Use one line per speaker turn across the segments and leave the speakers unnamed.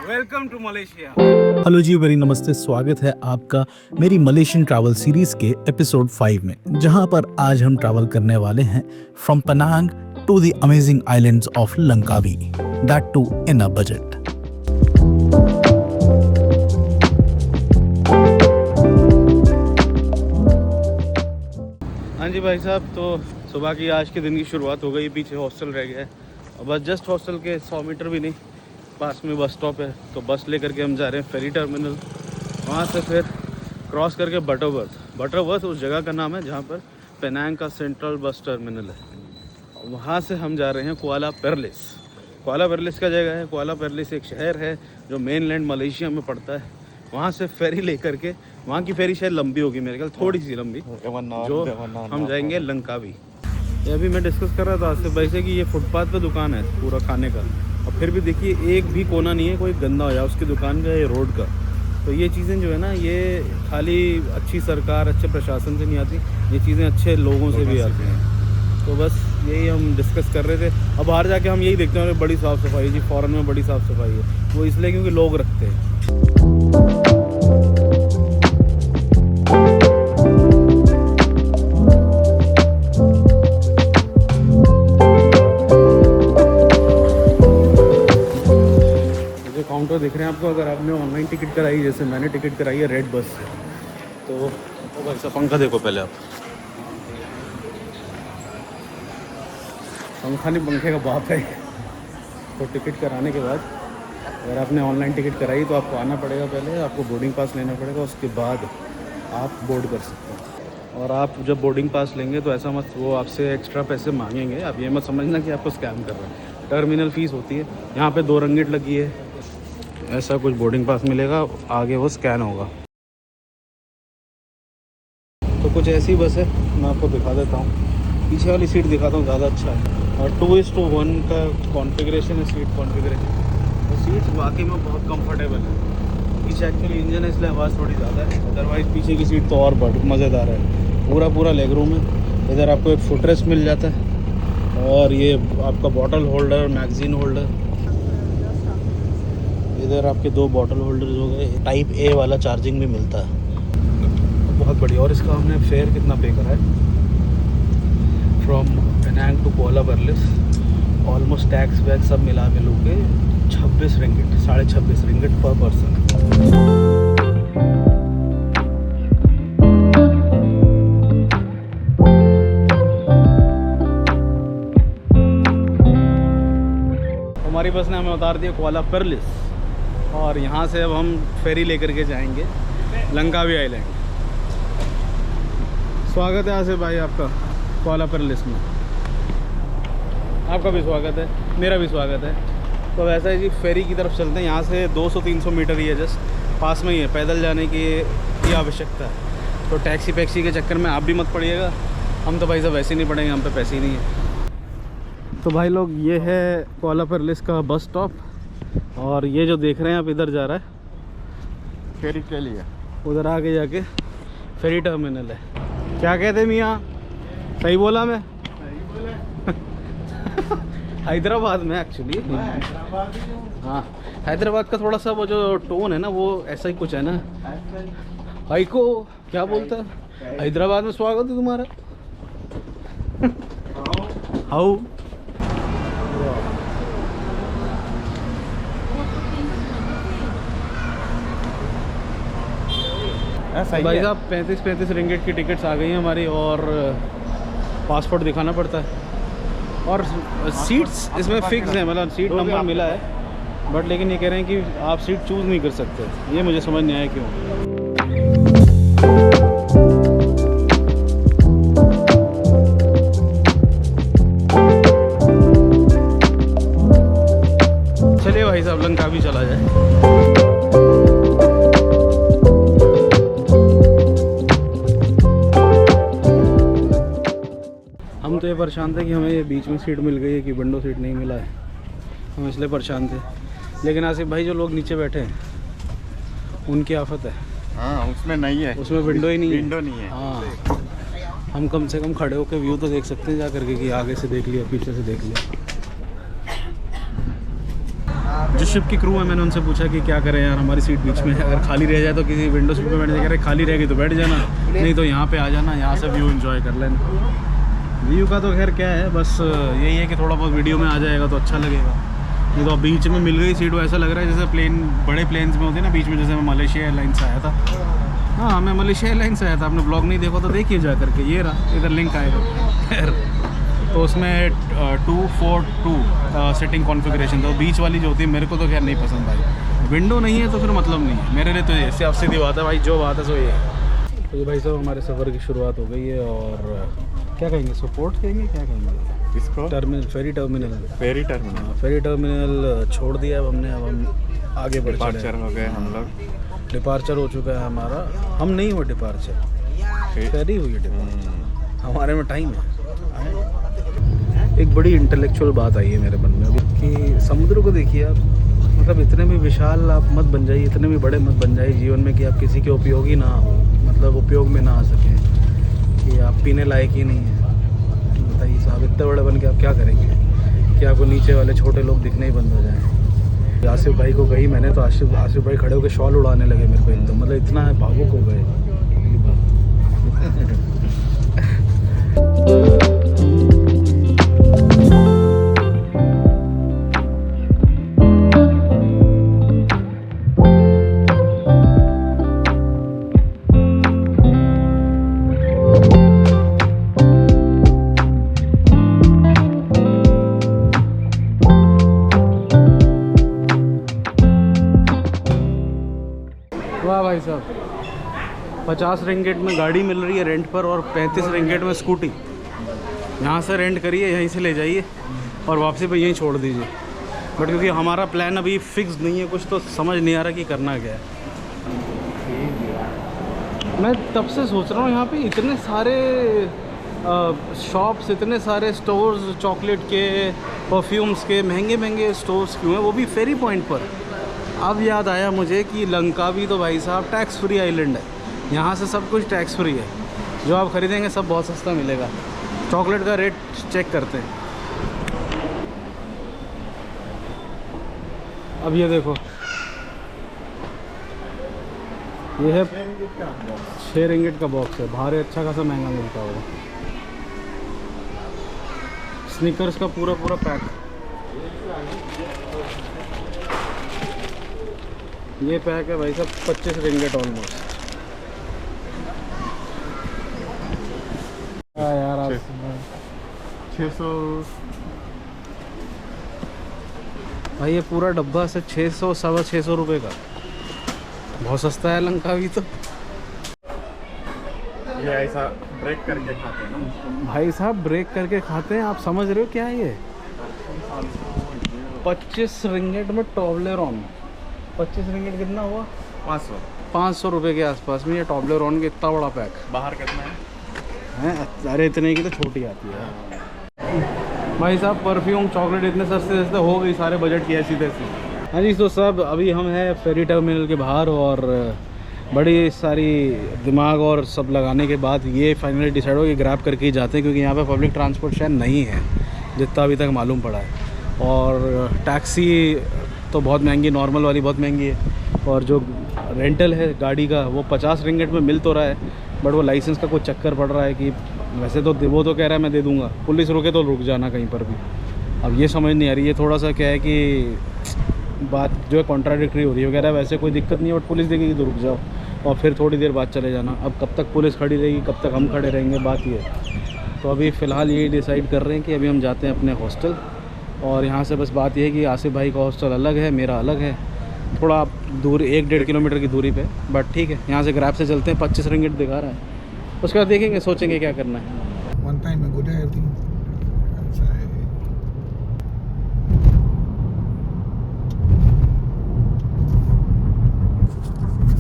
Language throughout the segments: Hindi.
Welcome to Malaysia.
हेलो जी, वेरी नमस्ते। स्वागत है आपका मेरी मलेशियन ट्रैवल सीरीज के एपिसोड 5 में, जहां पर आज हम ट्रैवल करने वाले हैं from Penang to the amazing islands of Langkawi, that too in a budget.
हाँ जी भाई साहब, तो सुबह की आज के दिन की शुरुआत हो गई। पीछे हॉस्टल रह गया है और बस जस्ट हॉस्टल के 100 मीटर भी नहीं पास में बस स्टॉप है। तो बस लेकर के हम जा रहे हैं फेरी टर्मिनल, वहाँ से फिर क्रॉस करके बटरवर्थ उस जगह का नाम है जहाँ पर पेनांग का सेंट्रल बस टर्मिनल है। वहाँ से हम जा रहे हैं कुआला पेरलिस। कुआला पेरलिस का जगह है। कुआला पेरलिस एक शहर है जो मेनलैंड मलेशिया में पड़ता है। वहाँ से फेरी लेकर के, वहाँ की फेरी शायद लंबी होगी मेरे ख्याल, थोड़ी सी लंबी, जो हम जाएंगे लंकावी। ये अभी मैं डिस्कस कर रहा था आसिफ भाई से कि ये फुटपाथ पे दुकान है पूरा खाने का, और फिर भी देखिए एक भी कोना नहीं है कोई गंदा हो जाए उसकी दुकान का या रोड का। तो ये चीज़ें जो है ना, ये खाली अच्छी सरकार, अच्छे प्रशासन से नहीं आती, ये चीज़ें अच्छे लोगों से भी आती हैं। तो बस यही हम डिस्कस कर रहे थे। अब बाहर जाके हम यही देखते हैं बड़ी साफ़ सफाई जी, फ़ॉरेन में बड़ी साफ़ सफाई है। वो इसलिए क्योंकि लोग रखते हैं। काउंटर दिख रहे हैं आपको, अगर आपने ऑनलाइन टिकट कराई, जैसे मैंने टिकट कराई है रेड बस से, तो भाई साहब पंखा देखो पहले आप। पंखा नहीं, पंखे का बाप है। तो टिकट कराने के बाद अगर आपने ऑनलाइन टिकट कराई तो आपको आना पड़ेगा, पहले आपको बोर्डिंग पास लेना पड़ेगा, उसके बाद आप बोर्ड कर सकते हैं। और आप जब बोर्डिंग पास लेंगे तो ऐसा मत, वो आपसे एक्स्ट्रा पैसे मांगेंगे। आप ये मत समझना कि आपको स्कैम कर रहे हैं। टर्मिनल फ़ीस होती है, यहाँ पे 2 रंगीट लगी है, ऐसा कुछ बोर्डिंग पास मिलेगा, आगे वो स्कैन होगा। तो कुछ ऐसी बस है, मैं आपको दिखा देता हूँ। पीछे वाली सीट दिखाता हूँ, ज़्यादा अच्छा है। और 2:1 का कॉन्फ़िगरेशन है, सीट कॉन्फ़िगरेशन। तो सीट्स वाकई में बहुत कंफर्टेबल है। पीछे एक्चुअली इंजन है इसलिए आवाज़ थोड़ी ज़्यादा है, अदरवाइज़ पीछे की सीट तो और बड़ मज़ेदार है। पूरा लेग रूम है। इधर आपको एक फुटरेस्ट मिल जाता है और ये आपका बॉटल होल्डर, मैगज़ीन होल्डर। इधर आपके 2 बॉटल होल्डर्स हो गए। टाइप ए वाला चार्जिंग भी मिलता है, बहुत बढ़िया। और इसका हमने फेयर कितना पे करा है, from Penang to Kuala Perlis, almost tax वैक्स सब मिला मिलू के 26 रिंगिट, 26.5 रिंगिट पर पर्सन। हमारी बस ने हमें उतार दिया कुआला पेरलिस और यहाँ से अब हम फेरी लेकर के जाएंगे लंकावी आइलैंड। स्वागत है आसिफ भाई आपका कुआला पेरलिस में। आपका भी स्वागत है, मेरा भी स्वागत है। तो वैसा है जी, फेरी की तरफ चलते हैं। यहाँ से 200-300 मीटर ही है, जस्ट पास में ही है। पैदल जाने की आवश्यकता है, तो टैक्सी के चक्कर में आप भी मत पड़िएगा। हम तो भाई साहब वैसे ही नहीं पड़ेंगे, हम पे पैसे ही नहीं है। तो भाई लोग, ये है कुआला पेरलिस का बस स्टॉप, और ये जो देख रहे हैं आप इधर जा रहा है
फेरी के लिए।
उधर आगे जाके फेरी टर्मिनल है। क्या कहते मियाँ, सही बोला मैं? हैदराबाद में एक्चुअली, हाँ हैदराबाद का थोड़ा सा वो जो टोन है ना, वो ऐसा ही कुछ है ना। हाई को क्या बोलता है? हैदराबाद में स्वागत है तुम्हारा। हाउ भाई साहब 35 रिंगिट की टिकट्स आ गई हैं हमारी, और पासपोर्ट दिखाना पड़ता है। और सीट्स इसमें फिक्स है, मतलब सीट नंबर मिला है, बट लेकिन ये कह रहे हैं कि आप सीट चूज़ नहीं कर सकते। ये मुझे समझ नहीं आया क्यों। चलिए भाई साहब, लंकावी चला जाए। हम तो ये परेशान थे कि हमें ये बीच में सीट मिल गई है कि विंडो सीट नहीं मिला है, हम इसलिए परेशान थे। लेकिन आसिफ भाई, जो लोग नीचे बैठे हैं उनकी आफत है।
हाँ, उसमें नहीं है,
उसमें विंडो ही नहीं है।
विंडो नहीं है।
हाँ, हम कम से कम खड़े होकर व्यू तो देख सकते हैं जा करके, कि आगे से देख लिया, पीछे से देख लिया। जो शिप की क्रू है मैंने उनसे पूछा कि क्या करें यार, हमारी सीट बीच में है, अगर खाली रह जाए तो किसी विंडो सीट पे बैठ जाए, खाली रहेगी तो बैठ जाना, नहीं तो यहाँ पे आ जाना, यहाँ से व्यू एंजॉय कर लेना। व्यू का तो खैर क्या है, बस यही है कि थोड़ा बहुत वीडियो में आ जाएगा तो अच्छा लगेगा। नहीं तो बीच में मिल गई सीट, वो ऐसा लग रहा है जैसे प्लेन बड़े प्लेन्स में होते हैं ना बीच में, जैसे मैं मलेशिया एयरलाइंस से आया था। हाँ, मैं मलेशिया एयरलाइंस से आया था, आपने ब्लॉग नहीं देखा तो देखिए जा करके, ये रहा इधर लिंक आएगा। खैर तो उसमें 242 सिटिंग कॉन्फ़िगरेशन, तो बीच वाली जो होती है मेरे को तो खैर नहीं पसंद भाई। विंडो नहीं है तो फिर मतलब नहीं है मेरे लिए, तो ऐसे आप सीधी बात है भाई, जो बात है सो ये है। तो भाई साहब हमारे सफ़र की शुरुआत हो गई है, और क्या कहेंगे, सपोर्ट कहेंगे, क्या कहेंगे
इसको?
टर्मिनल, फेरी टर्मिनल। फेरी टर्मिनल छोड़ दिया अब हमने, अब हम आगे बढ़
डिपार्चर हो गए हम लोग।
डिपार्चर हो चुका है हमारा, हम नहीं हुए डिपार्चर, फेरी हुई है डिपार्चर, हमारे में टाइम है। एक बड़ी इंटेलेक्चुअल बात आई है मेरे मन में अभी कि समुद्र को देखिए आप, मतलब इतने भी विशाल आप मत बन जाइए, इतने भी बड़े मत बन जाइए जीवन में कि आप किसी के उपयोगी ना हो, मतलब उपयोग में ना आ सके, कि आप पीने लायक ही नहीं है। बताइए साहब, इतने बड़े बन के आप क्या करेंगे कि आपको नीचे वाले छोटे लोग दिखने ही बंद हो जाएँ। आसिफ भाई को कही मैंने तो आसिफ भाई खड़े होकर शॉल उड़ाने लगे मेरे को एकदम, मतलब इतना भावुक हो गए। वाह भाई साहब, 50 रिंगेट में गाड़ी मिल रही है रेंट पर, और 35 रिंगेट में स्कूटी। यहाँ से रेंट करिए, यहीं से ले जाइए और वापसी पे यहीं छोड़ दीजिए। बट क्योंकि हमारा प्लान अभी फिक्स नहीं है कुछ, तो समझ नहीं आ रहा कि करना क्या है। मैं तब से सोच रहा हूँ यहाँ पे इतने सारे शॉप्स, इतने सारे स्टोर्स, चॉकलेट के, परफ्यूम्स के, महंगे महंगे स्टोर्स क्यों हैं, वो भी फेरी पॉइंट पर। अब याद आया मुझे कि लंका भी तो भाई साहब टैक्स फ्री आइलैंड है, यहाँ से सब कुछ टैक्स फ्री है, जो आप ख़रीदेंगे सब बहुत सस्ता मिलेगा। चॉकलेट का रेट चेक करते हैं। अब ये देखो, ये है 6 रिंगिट का बॉक्स है, बाहर अच्छा खासा महंगा मिलता होगा। स्निकर्स का पूरा पूरा पैक, ये पैक है भाई साहब 25 रिंगिट ऑलमोस्ट। यार
600
भाई, ये पूरा डब्बा से 600 सवा 600 रुपये का, बहुत सस्ता है लंका भी। तो
ये ऐसा ब्रेक करके खाते हैं ना
भाई साहब, ब्रेक करके खाते हैं, आप समझ रहे हो क्या है ये? 25 रिंगिट में टॉबलेरोन, 25 रिंगिट कितना हुआ? 500 रुपये के आसपास में ये टॉबलेरोन का इतना बड़ा पैक।
बाहर कितना
है? अरे इतने की तो छोटी आती है भाई साहब। परफ्यूम, चॉकलेट इतने सस्ते सस्ते हो गई, सारे बजट की ऐसी तैसी। हाँ जी, तो सब अभी हम हैं फेरी टर्मिनल के बाहर, और बड़ी सारी दिमाग और सब लगाने के बाद ये फाइनली डिसाइड हो कि ग्रैब करके ही जाते हैं, क्योंकि यहाँ पे पब्लिक ट्रांसपोर्ट शायद नहीं है जितना अभी तक मालूम पड़ा है। और टैक्सी तो बहुत महंगी, नॉर्मल वाली बहुत महंगी है, और जो रेंटल है गाड़ी का वो 50 रिंगिट में मिल तो रहा है, बट वो लाइसेंस का कुछ चक्कर पड़ रहा है कि वैसे तो वो तो कह रहा है मैं दे दूंगा, पुलिस रुके तो रुक जाना कहीं पर भी। अब ये समझ नहीं आ रही, ये थोड़ा सा क्या है कि बात जो है कॉन्ट्राडिक्टरी हो रही है वगैरह। वैसे कोई दिक्कत नहीं है, बट पुलिस देखेगी तो रुक जाओ, और फिर थोड़ी देर बाद चले जाना। अब कब तक पुलिस खड़ी रहेगी, कब तक हम खड़े रहेंगे, बात ये है। तो अभी फ़िलहाल यही डिसाइड कर रहे हैं कि अभी हम जाते हैं अपने हॉस्टल, और यहाँ से बस बात यह है कि आसिफ भाई का हॉस्टल अलग है, मेरा अलग है, थोड़ा दूर 1-1.5 किलोमीटर की दूरी पे। बट ठीक है, यहाँ से ग्रैब से चलते हैं, 25 रिंगिट दिखा रहा है, उसके बाद देखेंगे, सोचेंगे क्या करना है।
One time I go there, everything outside.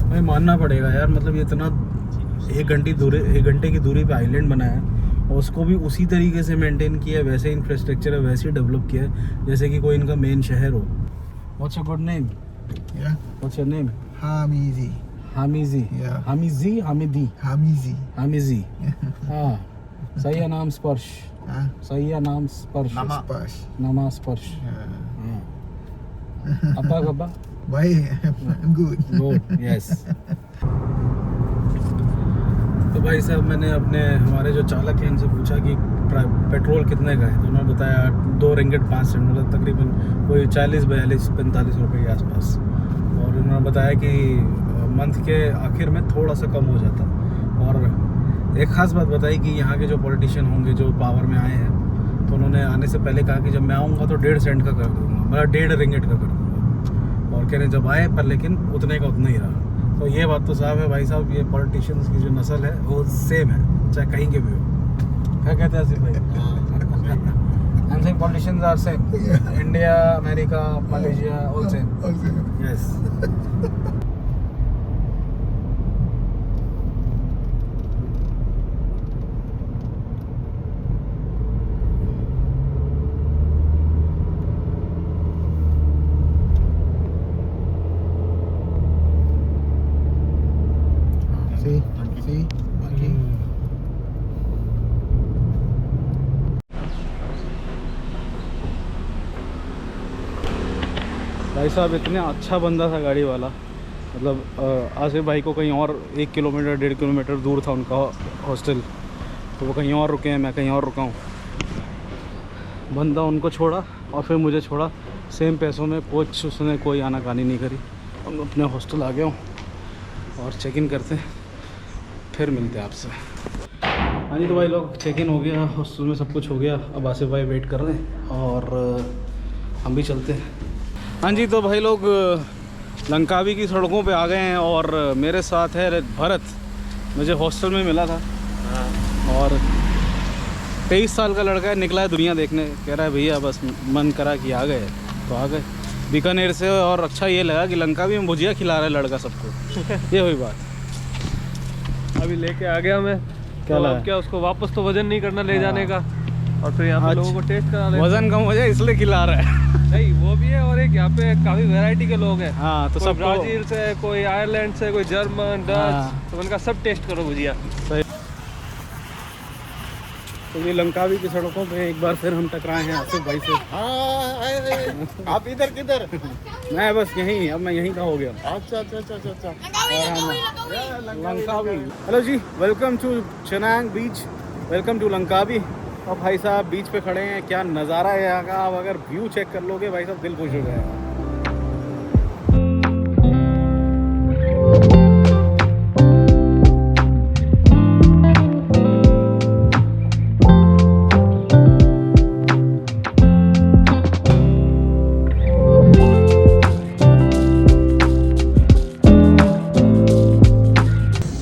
भाई मानना पड़ेगा यार, मतलब ये इतना 1 घंटे की दूरी पे आइलैंड बनाया है, और उसको भी उसी तरीके से मेंटेन किया है, वैसे इंफ्रास्ट्रक्चर है, वैसे ही डेवलप किया है जैसे कि कोई इनका मेन शहर हो। What's your good name?
Yeah.
What's your name?
Hamizi.
हामिजी।
Yeah.
हामिजी, हामिदी,
Hamizi.
हामिजी। हाँ, सही है नाम स्पर्श,
Huh?
सही है नाम स्पर्श,
Sparsh.
नामा स्पर्श।
Yeah.
हाँ,
अब्बा Gabba
Baik. Good.
Good yes. तो भाई साहब मैंने अपने हमारे जो चालक हैं इनसे पूछा कि पेट्रोल कितने का है, तो उन्होंने बताया 2 रिंगिट 5 सेंट, मतलब तकरीबन कोई 40-42-45 रुपए के आसपास। और उन्होंने बताया कि मंथ के आखिर में थोड़ा सा कम हो जाता। और एक ख़ास बात बताई कि यहाँ के जो पॉलिटिशियन होंगे जो पावर में आए हैं, तो उन्होंने आने से पहले कहा कि जब मैं आऊँगा तो 1.5 सेंट का कर दूँगा, मतलब 1.5 रिंगिट का कर दूँगा। और कह रहे जब आए पर लेकिन उतने का उतना ही रहा। तो ये बात तो साफ है भाई साहब, ये पॉलिटिशियंस की जो नस्ल है वो सेम है, चाहे कहीं के भी हो। क्या कहते हैं आसिफ भाई? I am saying politicians are same, India, America, Malaysia, all same.
Okay.
Yes.
See? See? Okay.
भाई साहब इतना अच्छा बंदा था गाड़ी वाला, मतलब आसिफ भाई को कहीं और 1 किलोमीटर 1.5 किलोमीटर दूर था उनका हॉस्टल, तो वो कहीं और रुके हैं, मैं कहीं और रुका हूँ। बंदा उनको छोड़ा और फिर मुझे छोड़ा, सेम पैसों में, कुछ उसने कोई आनाकानी नहीं करी। हम अपने हॉस्टल आ गया हूँ और चेक इन करते हैं, फिर मिलते हैं आपसे। हाँ जी, तो भाई लोग चेक इन हो गया, हॉस्टल में सब कुछ हो गया। अब आसिफ भाई वेट कर रहे हैं और हम भी चलते हैं। हाँ जी, तो भाई लोग लंकावी की सड़कों पे आ गए हैं और मेरे साथ है भरत, मुझे हॉस्टल में मिला था। और 23 साल का लड़का है, निकला है दुनिया देखने, कह रहा है भैया बस मन करा कि आ गए, तो आ गए बीकानेर से। और अच्छा ये लगा कि लंकावी में भुजिया खिला रहा है लड़का सबको। ये हुई बात।
अभी लेके आ गया मैं,
क्या
तो
लाया?
अब क्या उसको वापस तो वजन नहीं करना ले जाने का, और फिर यहाँ पे
आज
लोगों को टेस्ट करा ले।
वजन कम हो जाए इसलिए खिला रहा है।
नहीं वो भी है, और एक यहाँ पे काफी वैरायटी के लोग हैं।
हाँ, तो
कोई
सबको
ब्राजील से, कोई आयरलैंड से, कोई जर्मन, डच,
हाँ।
तो उनका सब टेस्ट करो भुजिया।
सही। तो ये लंकावी की सड़कों पे एक बार फिर हम टकराए हैं आसिफ भाई से।
हाँ, आप इधर किधर?
मैं बस यहीं, अब मैं यहीं का हो गया।
अच्छा अच्छा अच्छा अच्छा अच्छा।
लंकावी। हेलो जी, welcome to Cenang beach, welcome to Langkawi. अब भाई साहब बीच पे खड़े हैं, क्या नज़ारा है यहाँ का। अब अगर व्यू चेक कर लोगे भाई साहब, दिल खुश हो जाएगा।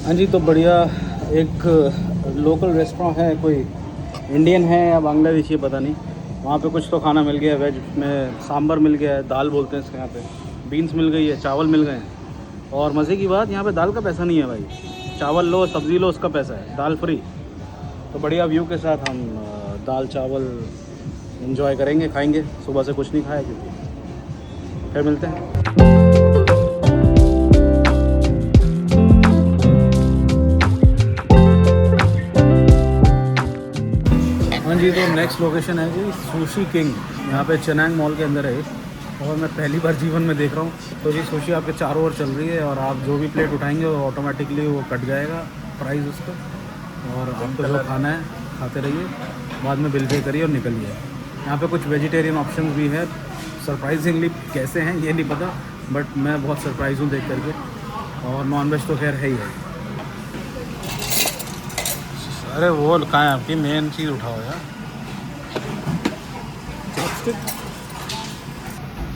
हाँ जी, तो बढ़िया एक लोकल रेस्टोरेंट है, कोई इंडियन है या बांग्लादेशी पता नहीं, वहाँ पे कुछ तो खाना मिल गया है। वेज में सांभर मिल गया है, दाल बोलते हैं इसके यहाँ पे, बीन्स मिल गई है, चावल मिल गए हैं। और मज़े की बात, यहाँ पे दाल का पैसा नहीं है भाई, चावल लो सब्ज़ी लो उसका पैसा है, दाल फ्री। तो बढ़िया व्यू के साथ हम दाल चावल एंजॉय करेंगे, खाएंगे। सुबह से कुछ नहीं खाया क्योंकि। फिर मिलते हैं। हाँ जी, तो नेक्स्ट लोकेशन है जी सुशी किंग, यहाँ पे चेनांग मॉल के अंदर है, और मैं पहली बार जीवन में देख रहा हूँ। तो जी सुशी आपके चारों ओर चल रही है, और आप जो भी प्लेट उठाएंगे वो ऑटोमेटिकली वो कट जाएगा प्राइस उसका, और आपको जो खाना है खाते रहिए, बाद में बिल पे करिए और निकलिए। यहाँ पे कुछ वेजिटेरियन ऑप्शंस भी है, सरप्राइजिंगली कैसे हैं ये नहीं पता, बट मैं बहुत सरप्राइज हूँ देख करके। और नॉनवेज तो खैर है ही है। अरे वो कहाँ है आपकी मेन चीज़, उठाओ यार।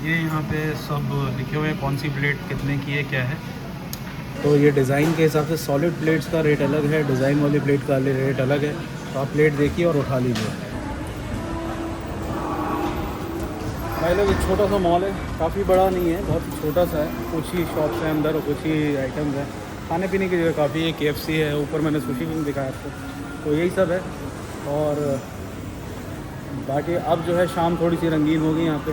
ये यहाँ पे सब लिखे हुए हैं कौन सी प्लेट कितने की है क्या है। तो ये डिज़ाइन के हिसाब से सॉलिड प्लेट्स का रेट अलग है, डिज़ाइन वाली प्लेट का रेट अलग है। तो आप प्लेट देखिए और उठा लीजिए। भाई लोग, एक छोटा सा मॉल है, काफ़ी बड़ा नहीं है, बहुत छोटा सा है। कुछ ही शॉप्स हैं अंदर और कुछ ही आइटम्स हैं। खाने पीने की जगह काफ़ी है, KFC है, ऊपर मैंने सुशी किंग दिखाया आपको, तो यही सब है। और बाकी अब जो है शाम थोड़ी सी रंगीन होगी यहाँ पे,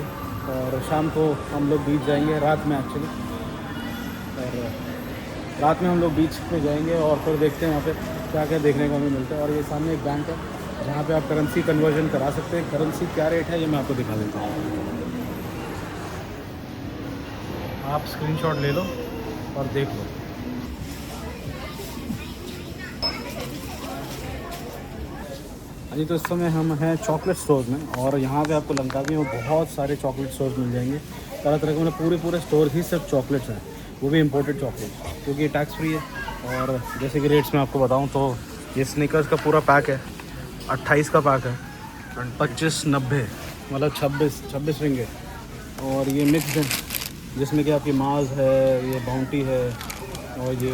और शाम को हम लोग बीच जाएंगे, रात में एक्चुअली, और रात में हम लोग बीच पे जाएंगे और फिर देखते हैं वहाँ पे क्या क्या देखने को हमें मिलता है। और ये सामने एक बैंक है जहाँ पे आप करेंसी कन्वर्जन करा सकते हैं। करेंसी क्या रेट है ये मैं आपको दिखा देता हूँ। आप स्क्रीनशॉट ले लो और देख लो। हाँ जी, तो इस समय हम हैं चॉकलेट स्टोर में और यहाँ पे आपको लंकावी में बहुत सारे चॉकलेट स्टोर्स मिल जाएंगे। तरह तरह के मतलब पूरे स्टोर ही सिर्फ चॉकलेट्स हैं, वो भी इम्पोर्टेड चॉकलेट, क्योंकि टैक्स फ्री है। और जैसे कि रेट्स में आपको बताऊँ तो ये स्निकर्स का पूरा पैक है 28 का पैक है 25.90, मतलब 26 रिंगेट। और ये मिक्स है जिसमें कि आपकी माज है, ये बाउंटी है और ये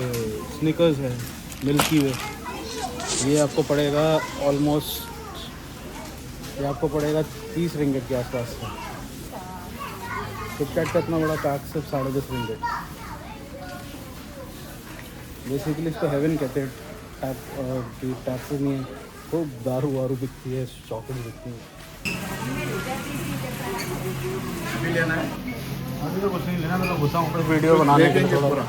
स्निकर्स है, मिल्की वे। ये आपको पड़ेगा ऑलमोस्ट, ये आपको पड़ेगा 30 रिंगेट के आसपास का। किटकैट का इतना बड़ा पैक सिर्फ 10.5 रिंगेट। बेसिकली इसको हेवन कहते हैं। टैक्सेस नहीं है, खूब दारू वारू बिकती है, चॉकलेट बिकती है। अभी लेना है? अभी तो कुछ नहीं लेना, मैं तो घुसा हूँ वीडियो बनाने के लिए थोड़ा।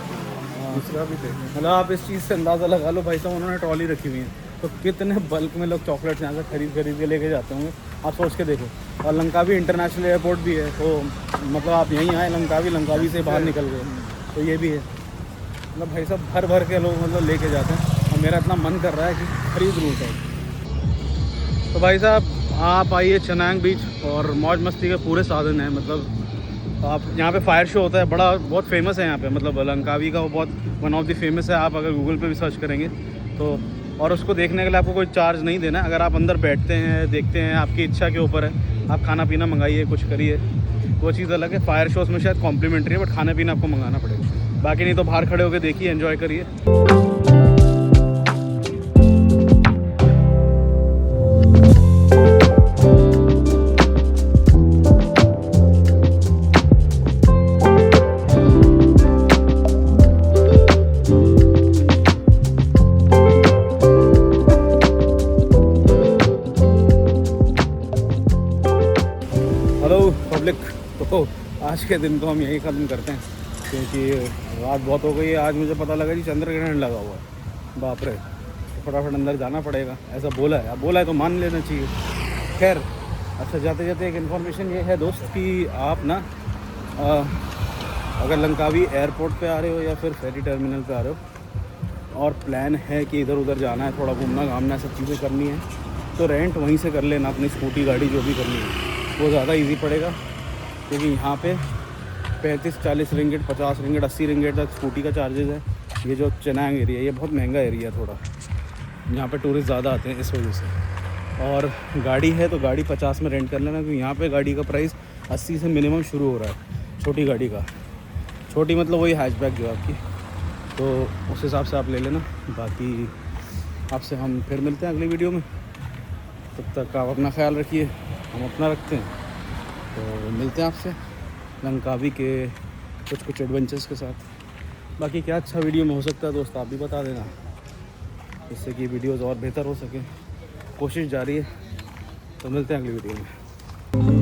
दूसरा भी देखें।
मतलब आप इस चीज़ से अंदाज़ा लगा लो भाई साहब, उन्होंने ट्रॉली रखी हुई है, तो कितने बल्क में लोग चॉकलेट्स यहाँ से खरीद के लेके जाते होंगे, आप सोच के देखो। और लंकावी इंटरनेशनल एयरपोर्ट भी है, तो मतलब आप यहीं आए लंकावी से बाहर निकल गए, तो ये भी है। मतलब भाई साहब भर के लोग मतलब लेके जाते हैं, और मेरा इतना मन कर रहा है कि खरीद लूँ सब। तो भाई साहब आप आइए चनांग बीच, और मौज मस्ती के पूरे साधन हैं। मतलब आप यहाँ पे फायर शो होता है, बहुत फेमस है यहाँ पे, मतलब लंकावी का वो बहुत वन ऑफ द फेमस है। आप अगर गूगल पे भी सर्च करेंगे तो, और उसको देखने के लिए आपको कोई चार्ज नहीं देना। अगर आप अंदर बैठते हैं, देखते हैं, आपकी इच्छा के ऊपर है, आप खाना पीना मंगाइए, कुछ करिए, वो चीज़ अलग है। फायर शोज़ में शायद कॉम्प्लीमेंट्री है, बट खाना पीना आपको मंगाना पड़ेगा। बाकी नहीं तो बाहर खड़े होकर देखिए, एंजॉय करिए। तो आज के दिन को हम यही ख़त्म करते हैं, क्योंकि रात बहुत हो गई है। आज मुझे पता लगा कि चंद्र ग्रहण लगा हुआ है, बाप रे। तो फटाफट अंदर जाना पड़ेगा, ऐसा बोला है। अब बोला है तो मान लेना चाहिए। खैर, अच्छा जाते जाते एक इन्फॉर्मेशन ये है दोस्त कि आप ना अगर लंकावी एयरपोर्ट पे आ रहे हो या फिर फेरी टर्मिनल पे आ रहे हो और प्लान है कि इधर उधर जाना है, थोड़ा घूमना घामना, सब चीज़ें करनी है, तो रेंट वहीं से कर लेना अपनी स्कूटी गाड़ी जो भी करनी है, वो ज़्यादा ईजी पड़ेगा। क्योंकि यहाँ पे 35-40 रिंगेट, 50 रिंगेट, 80 रिंगेट तक स्कूटी का चार्जेस है। ये जो चनांग एरिया, ये बहुत महंगा एरिया थोड़ा, यहाँ पे टूरिस्ट ज़्यादा आते हैं इस वजह से। और गाड़ी है तो गाड़ी 50 में रेंट कर लेना, क्योंकि यहाँ पे गाड़ी का प्राइस 80 से मिनिमम शुरू हो रहा है छोटी गाड़ी का। छोटी मतलब वही हैचबैक जो आपकी, तो उस हिसाब से आप ले लेना। बाकी आपसे हम फिर मिलते हैं अगली वीडियो में। तब तक आप अपना ख्याल रखिए, हम अपना रखते हैं। तो मिलते हैं आपसे लंकावी के कुछ एडवेंचर्स के साथ। बाकी क्या अच्छा वीडियो में हो सकता है दोस्त, आप भी बता देना, जिससे कि वीडियोज़ और बेहतर हो सके। कोशिश जारी है। तो मिलते हैं अगली वीडियो में।